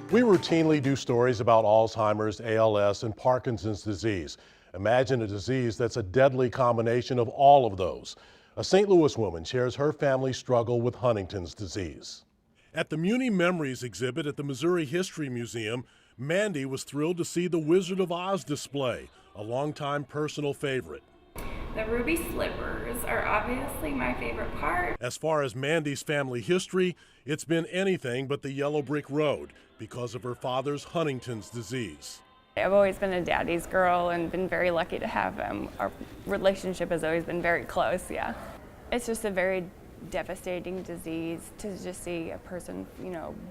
We routinely do stories about Alzheimer's, ALS, and Parkinson's disease. Imagine a disease that's a deadly combination of all of those. A St. Louis woman shares her family's struggle with Huntington's disease. At the Muni Memories exhibit at the Missouri History Museum, Mandy was thrilled to see the Wizard of Oz display, a longtime personal favorite. The ruby slippers are obviously my favorite part. As far as Mandy's family history, it's been anything but the yellow brick road because of her father's Huntington's disease. I've always been a daddy's girl and been very lucky to have him. Our relationship has always been very close, yeah. It's just a very devastating disease to just see a person,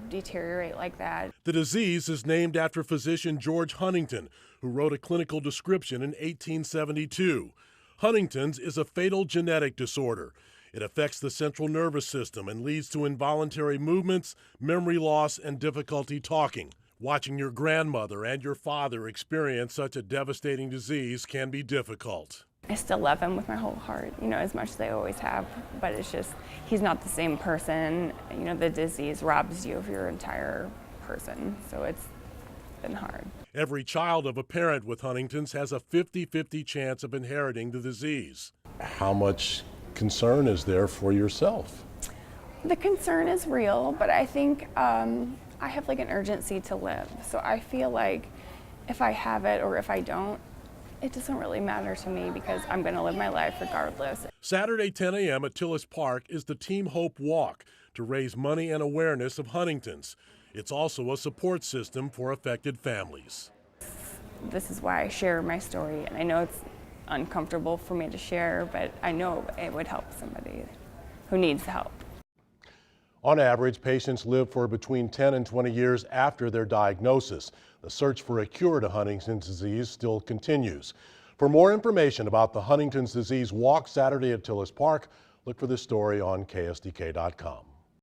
deteriorate like that. The disease is named after physician George Huntington, who wrote a clinical description in 1872. Huntington's is a fatal genetic disorder. It affects the central nervous system and leads to involuntary movements, memory loss, and difficulty talking. Watching your grandmother and your father experience such a devastating disease can be difficult. I still love him with my whole heart, as much as I always have, but it's just, he's not the same person. The disease robs you of your entire person, so it's been hard. Every child of a parent with Huntington's has a 50-50 chance of inheriting the disease. How much concern is there for yourself? The concern is real, but I think I have an urgency to live. So I feel like if I have it or if I don't, it doesn't really matter to me because I'm going to live my life regardless. Saturday, 10 a.m. at Tillis Park is the Team Hope Walk to raise money and awareness of Huntington's. It's also a support system for affected families. This is why I share my story, and I know it's uncomfortable for me to share, but I know it would help somebody who needs help. On average, patients live for between 10 and 20 years after their diagnosis. The search for a cure to Huntington's disease still continues. For more information about the Huntington's disease walk Saturday at Tillis Park, look for this story on KSDK.com.